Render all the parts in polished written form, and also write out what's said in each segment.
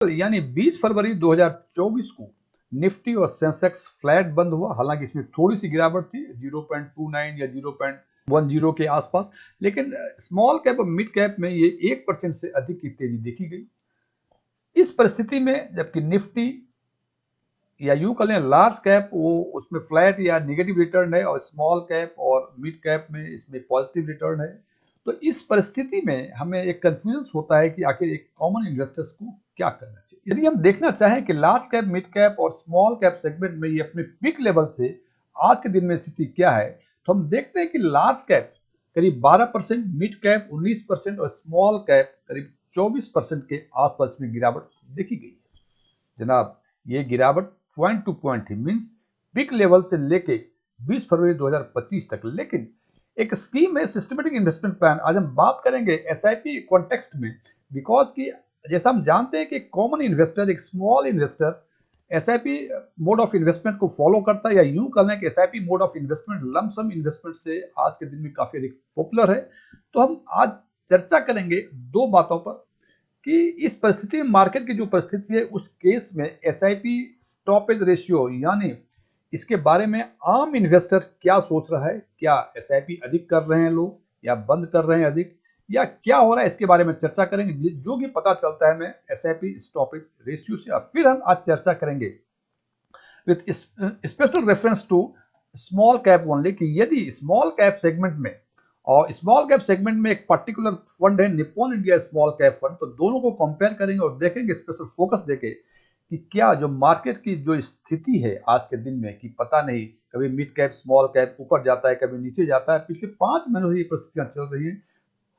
यानी 20 फरवरी 2024 को निफ्टी और सेंसेक्स फ्लैट बंद हुआ। हालांकि इसमें थोड़ी सी गिरावट थी 0.29 या 0.10 के आसपास, लेकिन स्मॉल कैप और मिड कैप में ये 1% से अधिक की तेजी देखी गई। इस परिस्थिति में जबकि निफ्टी या यूं कह लें लार्ज कैप वो उसमें फ्लैट या निगेटिव रिटर्न है और स्मॉल कैप और मिड कैप में इसमें पॉजिटिव रिटर्न है, तो इस परिस्थिति में हमें एक कंफ्यूजन होता है कि आखिर एक कॉमन इन्वेस्टर्स को क्या करना चाहिए। यदि हम देखना चाहें कि लार्ज कैप, मिड कैप और स्मॉल कैप सेगमेंट में ये अपने पीक लेवल से आज के दिन में स्थिति क्या है, तो हम देखते हैं कि लार्ज कैप करीब 12%, मिड कैप 19% और स्मॉल कैप करीब 24% के आसपास में गिरावट देखी गई है। जनाब, ये गिरावट पॉइंट टू पॉइंट ही मींस पीक लेवल से लेके 20 फरवरी 2025 तक। लेकिन एक स्कीम है सिस्टमेटिक इन्वेस्टमेंट प्लान, आज हम बात करेंगे एसआईपी कॉन्टेक्स्ट में, बिकॉज कि जैसा हम जानते हैं कि कॉमन इन्वेस्टर, एक small investor SIP mode of investment को फॉलो करता है, या यूं कर लें कि SIP mode of investment lump sum investment से आज के दिन में काफी अधिक पॉपुलर है। तो हम आज चर्चा करेंगे दो बातों पर कि इस परिस्थिति में, मार्केट की जो परिस्थिति है उस केस में एसआईपी स्टॉपेज रेशियो यानी इसके बारे में आम इन्वेस्टर क्या सोच रहा है। क्या एसआईपी अधिक कर रहे हैं लोग या बंद कर रहे हैं अधिक, या क्या हो रहा है, इसके बारे में चर्चा करेंगे। जो भी पता चलता है हमें एसआईपी स्टॉपेज रेशियो से। और फिर हम आज चर्चा करेंगे with special reference to small cap only कि यदि स्मॉल कैप सेगमेंट में और स्मॉल कैप सेगमेंट में एक पर्टिकुलर फंड है Nippon India small cap fund, तो दोनों को कंपेयर करेंगे और देखेंगे, स्पेशल फोकस देके कि क्या जो मार्केट की जो स्थिति है आज के दिन में, कि पता नहीं कभी मिड कैप स्मॉल कैप ऊपर जाता है, कभी नीचे जाता है, पिछले 5 महीनों से ये परिस्थितियां चल रही हैं,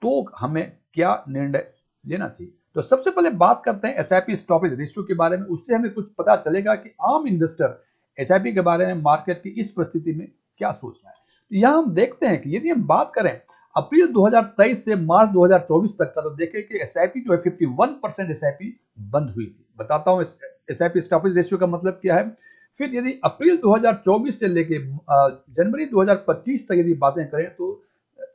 तो हमें क्या निर्णय लेना चाहिए। तो सबसे पहले बात करते हैं एसआईपी स्टॉपेज रेशियो के बारे में, उससे हमें कुछ पता चलेगा कि आम इन्वेस्टर एसआईपी के बारे में मार्केट की इस परिस्थिति में क्या सोच रहा है। तो यहाँ हम देखते हैं कि यदि हम बात करें अप्रैल 2023 से मार्च 2024 तक का, तो देखें कि एसआईपी जो है 51% एसआईपी बंद हुई थी। बताता हूँ एसआईपी स्टॉपेज रेशियो का मतलब क्या है। फिर यदि अप्रैल 2024 से लेके जनवरी 2025 तक यदि बातें करें तो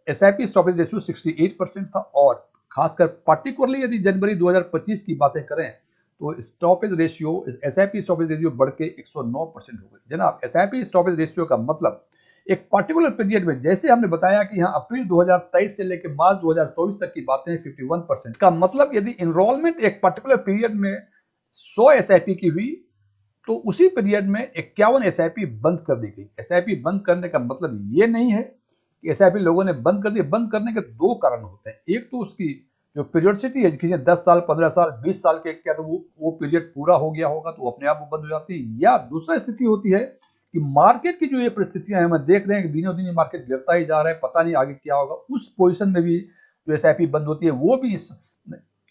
एसआईपी स्टॉपेज रेशियो 68% था, और खासकर पार्टिकुलरली यदि जनवरी 2025 की बातें करें तो stoppage ratio, SIP stoppage ratio बढ़ के 109% हो गई। जनाब, एसआईपी स्टॉपेज रेशियो का मतलब एक पर्टिकुलर पीरियड में, जैसे हमने बताया कि यहाँ अप्रैल 2023 से लेकर मार्च 2024 तक की बातें हैं 51% का मतलब, यदि इनरोलमेंट एक पर्टिकुलर पीरियड में 100 एसआईपी की हुई तो उसी पीरियड में 51 एसआईपी बंद कर दी गई। एसआईपी बंद करने का मतलब ये नहीं है कि एसआईपी लोगों ने बंद कर दी। बंद करने के दो कारण होते हैं, एक तो उसकी जो पीरियडिसिटी है, किसी 10 साल, 15 साल, 20 साल के क्या, तो वो पीरियड पूरा हो गया होगा तो अपने आप वो बंद हो जाती है। या दूसरा स्थिति होती है कि मार्केट की जो ये परिस्थितियां हैं, हम देख रहे हैं कि दिनों दिन मार्केट गिरता ही जा रहा है, पता नहीं आगे क्या होगा, उस पोजीशन में भी जो एसआईपी बंद होती है वो भी इस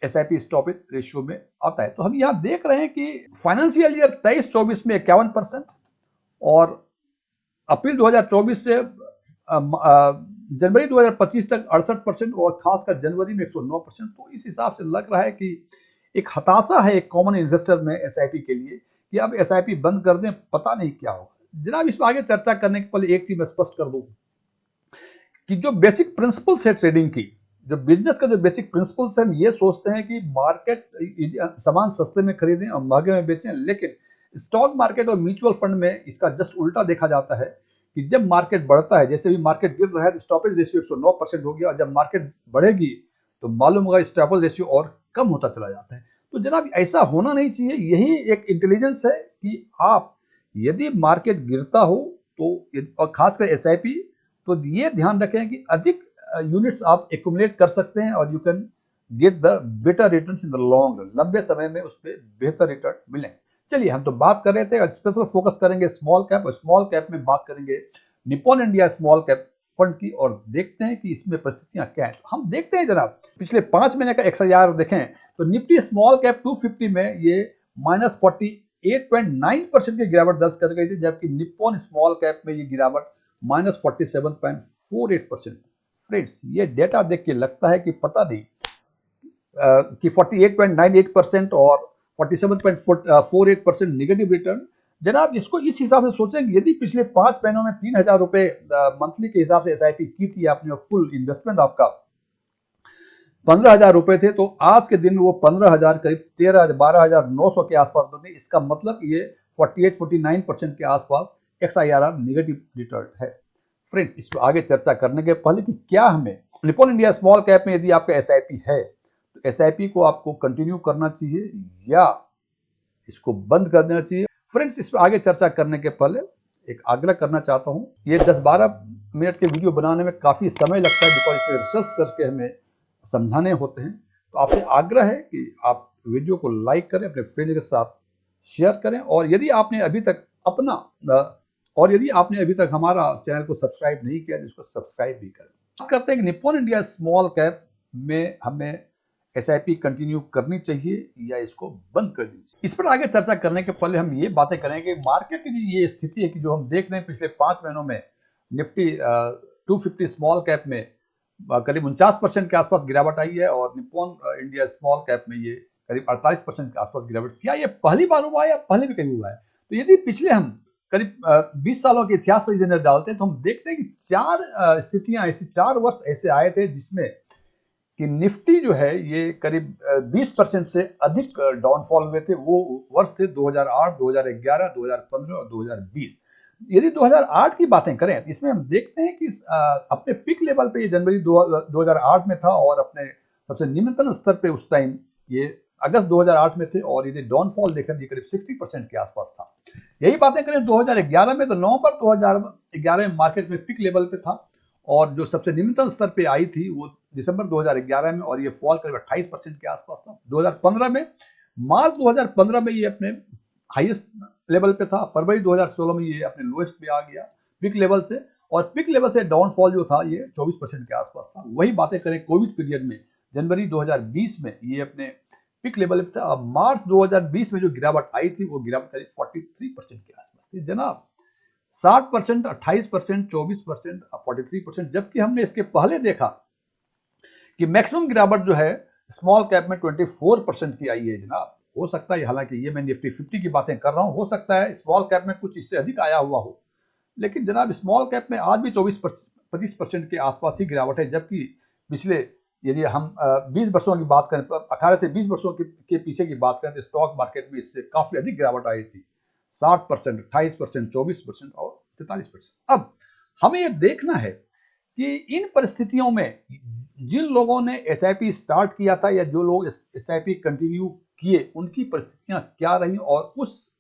एसआईपी स्टॉपेज रेशियो में आता है। तो हम यहाँ देख रहे हैं कि फाइनेंशियल ईयर 23-24 में 51%, और अप्रैल 2024 से जनवरी 2025 तक 68%, और खासकर जनवरी में 109%। तो इस हिसाब से लग रहा है कि एक हताशा है एक कॉमन इन्वेस्टर में एसआईपी के लिए कि अब एसआईपी बंद कर दें, पता नहीं क्या होगा। जनाब, इस पर आगे चर्चा करने के पहले एक चीज मैं स्पष्ट कर दूं कि जो बेसिक प्रिंसिपल्स है ट्रेडिंग की, जो बिजनेस का जो बेसिक प्रिंसिपल्स है, हम ये सोचते हैं कि मार्केट सामान सस्ते में खरीदें और महंगे में बेचें, लेकिन स्टॉक मार्केट और म्यूचुअल फंड में इसका जस्ट उल्टा देखा जाता है कि जब मार्केट बढ़ता है, जैसे भी मार्केट गिर रहा है तो स्टॉपेज रेशियो 109% हो गया, और जब मार्केट बढ़ेगी तो मालूम होगा स्टॉपेज रेशियो और कम होता चला जाता है। तो जनाब, ऐसा होना नहीं चाहिए। यही एक इंटेलिजेंस है कि आप यदि मार्केट गिरता हो तो, और खासकर एसआईपी, तो ये ध्यान रखें कि अधिक यूनिट्स आप एक्यूमुलेट कर सकते हैं और you can get the better returns in the long run, लंबे समय में उस पर बेहतर रिटर्न मिलेंगे। चलिए, हम तो बात कर रहे थे, स्पेशल फोकस करेंगे स्मॉल कैप, और स्मॉल कैप में बात करेंगे Nippon India small cap fund की, और देखते हैं कि इसमें परिस्थितियां क्या है। तो हम देखते हैं जनाब, पिछले 5 महीने का एक्सआईआर देखें तो निफ्टी स्मॉल कैप 250 में ये -48.9% की गिरावट दर्ज कर गई थी, जबकि निप्पॉन स्मॉल कैप में ये गिरावट -47.48%। फ्रेंड्स, ये डेटा देख के लगता है कि पता नहीं कि 48.98% और 47.48% निगेटिव रिटर्न। जनाब, इसको इस हिसाब से सोचें कि यदि पिछले 5 महीनों में 3,000 रुपए मंथली के हिसाब से एसआईपी की थी आपने, और कुल इन्वेस्टमेंट आपका 15,000 रुपए थे, तो आज के दिन में वो 15,000 करीब 12,900 के आसपास बने। इसका मतलब ये 48-49% के आसपास XIRR नेगेटिव रिटर्न है। फ्रेंड्स, इस पर आगे चर्चा करने के पहले कि क्या हमें निप्पॉन इंडिया स्मॉल कैप में यदि आपका SIP है तो SIP को आपको कंटिन्यू करना चाहिए या इसको बंद कर देना चाहिए। फ्रेंड्स, इस पर आगे चर्चा करने के पहले एक आग्रह करना चाहता हूँ। ये 10-12 मिनट के वीडियो बनाने में काफ़ी समय लगता है, बिकॉज इसमें रिसर्च करके हमें समझाने होते हैं। तो आपसे आग्रह है कि आप वीडियो को लाइक करें, अपने फ्रेंड के साथ शेयर करें, और यदि आपने अभी तक हमारा चैनल को सब्सक्राइब नहीं किया तो इसको सब्सक्राइब भी करें। बात करते हैं कि निप्पॉन इंडिया स्मॉल कैप में हमें SIP कंटिन्यू करनी चाहिए या इसको बंद कर दीजिए। इस पर आगे चर्चा करने के पहले हम ये बातें करेंगे कि मार्केट की ये स्थिति है कि जो हम देख रहे हैं पिछले 5 महीनों में निफ्टी 250 स्मॉल कैप में करीब 49% के आसपास गिरावट आई है, और निप्पॉन इंडिया स्मॉल कैप में ये करीब 48% के आसपास गिरावट। क्या ये पहली बार हुआ है या पहले भी कहीं हुआ है? तो यदि पिछले हम करीब 20 सालों के इतिहास पर नजर डालते हैं तो हम देखते हैं कि 4 स्थितियां ऐसी, 4 वर्ष ऐसे आए थे जिसमें कि निफ्टी जो है ये करीब 20% से अधिक डाउनफॉल हुए थे। वो वर्ष थे 2008, 2011, 2015 और 2020। यदि 2008 की बातें करें तो इसमें हम देखते हैं कि अपने पिक लेवल पे ये जनवरी 2008 में था, और अपने सबसे निम्नतम स्तर पे उस टाइम ये अगस्त 2008 में थे, और यदि डाउनफॉल देखें तो करीब 60% के आसपास था। यही बातें करें 2011 में, तो नवंबर 2011 में मार्केट में पिक लेवल पे था, और जो सबसे निम्नतम स्तर पे आई थी वो दिसंबर 2011 में, और ये फॉल करीब 28% के आसपास था। 2015 में, मार्च 2015 में ये अपने हाईएस्ट लेवल पे था। फरवरी 2016 में ये अपने लोएस्ट पे आ गया पिक लेवल से, और पिक लेवल से डाउनफॉल जो था ये 24% के आसपास था। वही बातें करें कोविड पीरियड में, जनवरी 2020 में ये अपने पिक लेवल पे था। अब मार्च 2020 में जो गिरावट आई थी वो गिरावट करीब 43% के आसपास थी जनाब। 60%, 28%, 24%, 43%, जबकि हमने इसके पहले देखा कि मैक्सिमम गिरावट जो है स्मॉल कैप में 24% की आई है जनाब। हो सकता है, हालांकि ये मैं निफ्टी 50 की बातें कर रहा हूं, हो सकता है स्मॉल कैप में कुछ इससे अधिक आया हुआ हो, लेकिन जनाब स्मॉल कैप में आज भी 24-25% के आसपास ही गिरावट है। जबकि पिछले यदि हम 20 वर्षों की बात करें, 18 से 20 वर्षों के पीछे की बात करें तो स्टॉक मार्केट में इससे काफी अधिक गिरावट आई थी। 60%, 28%, 24% और 43%। अब हमें यह देखना है कि इन परिस्थितियों में जिन लोगों ने SIP स्टार्ट किया था या जो लोग SIP कंटिन्यू किए, उनकी परिस्थितियां क्या रही, और उस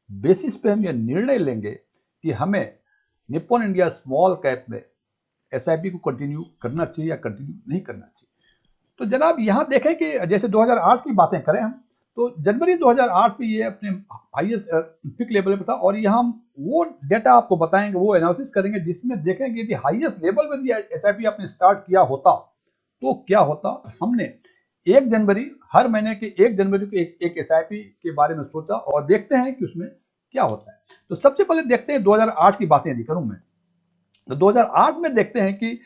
बेसिस पे हम यह निर्णय लेंगे कि हमें निप्पॉन इंडिया स्मॉल कैप में SIP को कंटिन्यू करना चाहिए या कंटिन्यू नहीं करना चाहिए। तो जनाब यहाँ देखें कि जैसे 2008 की बातें करें हम, तो जनवरी 2008 में ये अपने हाईएस्ट पिक लेवल पे था, और यहाँ हम वो डेटा आपको बताएंगे, वो एनालिसिस करेंगे जिसमें देखेंगे यदि हाईएस्ट लेवल पर SIP आपने स्टार्ट किया होता तो क्या होता। हमने 1 जनवरी, हर महीने के 1 जनवरी को एक SIP के बारे में सोचा, और देखते हैं कि उसमें क्या होता है। तो सबसे पहले देखते हैं 2008 की बातें यदि करूं मैं, तो 2008 में देखते हैं कि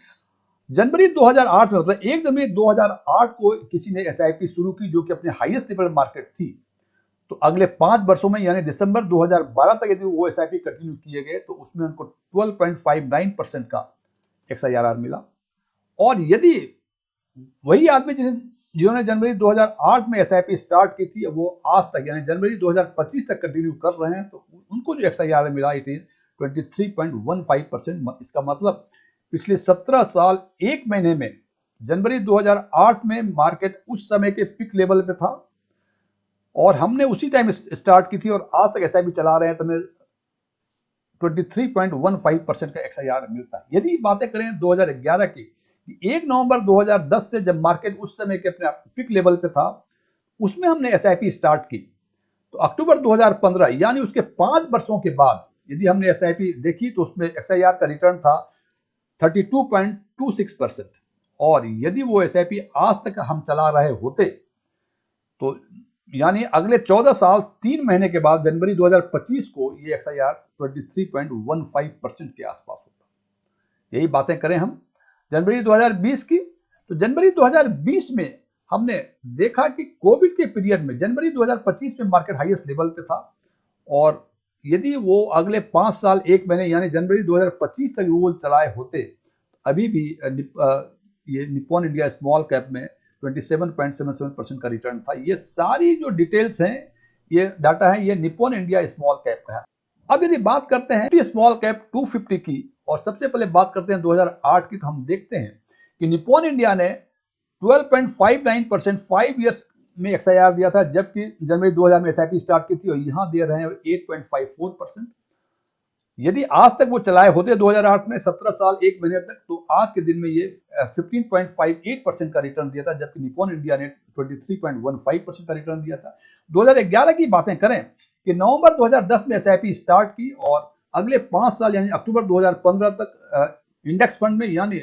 जनवरी 2008 में, मतलब 1 जनवरी 2008 को किसी ने SIP शुरू की जो कि अपने हाईएस्ट लेवल मार्केट थी। तो अगले 5 वर्षों में यानी दिसंबर 2012 तक यदि वो SIP कंटिन्यू किए गए तो उसमें उनको 12.59% का XIRR मिला। और यदि वही आदमी जिन्होंने जनवरी 2008 में SIP स्टार्ट की थी वो आज तक यानी जनवरी 2025 तक कंटिन्यू कर रहे हैं, तो उनको जो XIRR मिला इट इज 23.15%। इसका मतलब पिछले 17 साल 1 महीने में, जनवरी 2008 में मार्केट उस समय के पिक लेवल पे था, और हमने उसी टाइम स्टार्ट की थी, और आज तक SIP चला रहे हैं, तो हमें 23.15% का XIRR मिलता है। यदि बातें करें 2011 की, 1 नवंबर 2010 से जब मार्केट उस समय के अपने पिक लेवल पे था, उसमें हमने SIP स्टार्ट की, तो अक्टूबर 2015 यानी उसके 5 वर्षों के बाद यदि हमने SIP देखी तो उसमें XIRR का रिटर्न था 32.26%। और यदि वो SIP आज तक हम चला रहे होते तो यानी अगले 14 साल 3 महीने के बाद जनवरी 2025 को ये XIRR 23.15% के आसपास होता। यही बातें करें हम जनवरी 2020 की, तो जनवरी 2020 में हमने देखा कि कोविड के पीरियड में जनवरी 2025 में मार्केट हाईएस्ट लेवल पे था, और यदि वो अगले 5 साल 1 महीने यानी जनवरी 2025 तक वो चलाए होते, अभी भी ये निप्पॉन इंडिया स्मॉल कैप में 27.77% का रिटर्न था। ये सारी जो डिटेल्स हैं, ये डाटा है, ये निप्पॉन इंडिया स्मॉल कैप का है। अब यदि बात करते हैं स्मॉल कैप 250 की, और सबसे पहले बात करते हैं 2008 की, तो हम देखते हैं कि निप्पॉन इंडिया ने 12.59% 5 ईयर्स में XIR दिया था, जबकि जनवरी 2000 में SIP स्टार्ट की थी और यहां दे रहे हैं 8.54%। यदि आज तक वो चलाए होते 2008 में 17 साल 1 महीने तक, तो आज के दिन में ये 15.58% का रिटर्न दिया था, जबकि निप्पॉन इंडिया ने 23.15% का रिटर्न दिया था। 2011 की बातें करें कि नवंबर 2010 में SIP स्टार्ट की और अगले 5 साल यानी अक्टूबर 2015 तक इंडेक्स फंड में यानी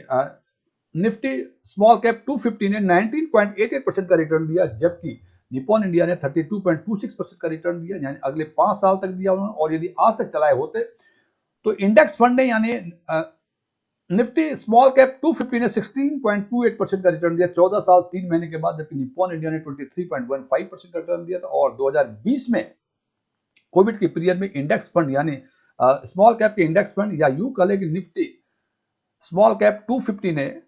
निफ्टी स्मॉल कैप 250 ने 19.88% का रिटर्न दिया, जबकि निप्पॉन इंडिया ने 32.26% का रिटर्न दिया, यानी अगले 5 साल तक दिया उन्होंने। और यदि आज तक चलाए होते तो इंडेक्स फंड ने यानी निफ्टी स्मॉल कैप 250 ने 16.28% का रिटर्न दिया 14 साल 3 महीने के बाद, जबकि निप्पॉन इंडिया ने 23.15% का रिटर्न दिया था। और 2020 में कोविड के पीरियड में इंडेक्स फंड यानी स्मॉल कैप के इंडेक्स फंड, या यूं कह लें कि निफ्टी स्मॉल कैप 250 ने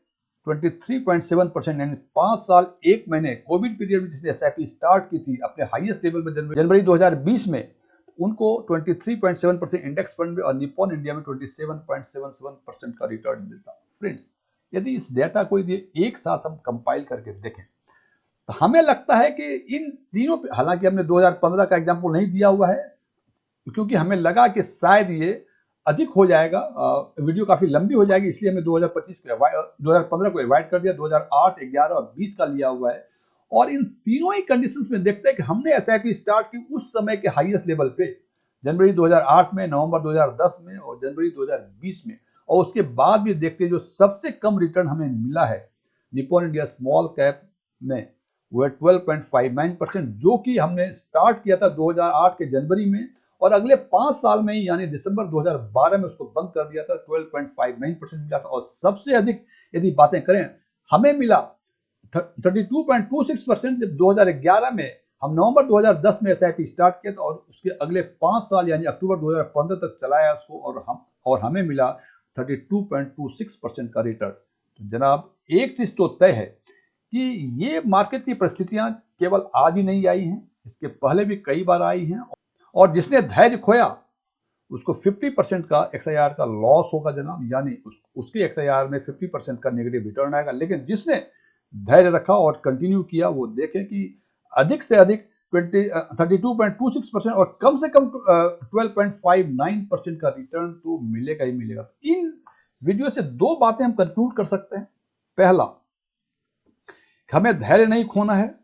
23.7% यानी 5 साल 1 महीने कोविड पीरियड में जिसने SIP स्टार्ट की थी अपने हाईएस्ट लेवल पर जनवरी 2020 में, उनको 23.7% इंडेक्स फंड में और निप्पॉन इंडिया में 27.77% का रिटर्न मिलता। फ्रेंड्स, यदि इस डेटा को यदि एक साथ हम कंपाइल करके देखें तो हमें लगता है कि इन तीनों, हालांकि हमने 2015 का एग्जांपल नहीं दिया हुआ है क्योंकि हमें लगा कि शायद ये अधिक हो जाएगा, वीडियो काफी लंबी हो जाएगी, इसलिए हमने 2015 को अवॉइड कर दिया। 2008, 11 और 20 का लिया हुआ है। और इन तीनों ही कंडीशंस में देखते हैं कि हमने SIP स्टार्ट की उस समय के हाईएस्ट लेवल पे जनवरी 2008 में, नवंबर 2010 में और जनवरी 2020 में, और उसके बाद भी देखते हैं जो सबसे कम रिटर्न हमें मिला है निप्पॉन इंडिया स्मॉल कैप में, वो है 12.59%, जो कि हमने स्टार्ट किया था 2008 के जनवरी में और अगले 5 साल में ही यानी दिसंबर 2012 में उसको बंद कर दिया था। 12.59% मिला था। और सबसे अधिक यदि बातें करें, हमें मिला 32.26% जब 2011 में हम नवंबर 2010 में SIP स्टार्ट किया था और उसके अगले 5 साल यानी अक्टूबर 2015 तक चलाया उसको, और हमें मिला 32.26% का रिटर्न। तो जनाब, एक चीज तो तय है कि ये मार्केट की परिस्थितियां केवल आज ही नहीं आई हैं, इसके पहले भी कई बार आई हैं। और जिसने धैर्य खोया उसको 50% का XIR का लॉस होगा जनाब, यानी उसके XIR में 50% का नेगेटिव रिटर्न आएगा। लेकिन जिसने धैर्य रखा और कंटिन्यू किया, वो देखें कि अधिक से अधिक 32.26% और कम से कम 12.59% का रिटर्न तो मिलेगा ही मिलेगा। इन वीडियो से दो बातें हम कंक्लूड कर सकते हैं। पहला, हमें धैर्य नहीं खोना है,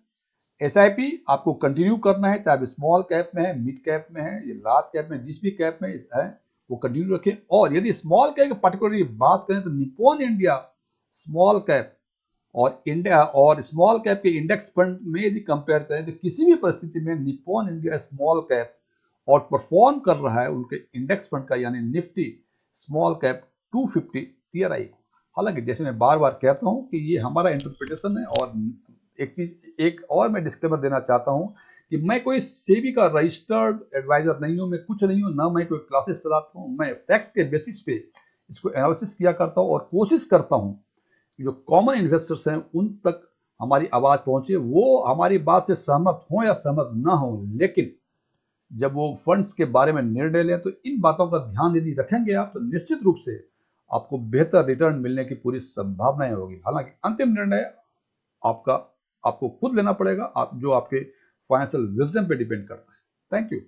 SIP आपको कंटिन्यू करना है, चाहे स्मॉल कैप में है, मिड कैप में है, ये लार्ज कैप में, जिस भी कैप में है वो कंटिन्यू रखें। और यदि स्मॉल कैप की पर्टिकुलरली बात करें तो निप्पॉन इंडिया स्मॉल कैप और स्मॉल कैप के इंडेक्स फंड में यदि कंपेयर करें तो किसी भी परिस्थिति में निप्पॉन इंडिया स्मॉल कैप और परफॉर्म कर रहा है उनके इंडेक्स फंड का यानी निफ्टी स्मॉल कैप 250 TRI को। हालांकि जैसे मैं बार बार कहता हूं कि ये हमारा इंटरप्रिटेशन है। और एक और मैं डिस्क्लेमर देना चाहता हूं कि मैं कोई सेबी का रजिस्टर्ड एडवाइजर नहीं हूं, मैं कुछ नहीं हूं, ना मैं कोई क्लासेस चलाता हूं। मैं फैक्ट्स के बेसिस पे इसको एनालिसिस किया करता हूं और कोशिश करता हूं कि जो कॉमन इन्वेस्टर्स हैं उन तक हमारी आवाज पहुंचे, वो हमारी बात से सहमत हो या सहमत ना हो, लेकिन जब वो फंड्स के बारे में निर्णय लें तो इन बातों का ध्यान यदि रखेंगे आप, तो निश्चित रूप से आपको बेहतर रिटर्न मिलने की पूरी संभावनाएं होगी। हालांकि अंतिम निर्णय आपको खुद लेना पड़ेगा, जो आपके फाइनेंशियल विजडम पे डिपेंड करता है। Thank you.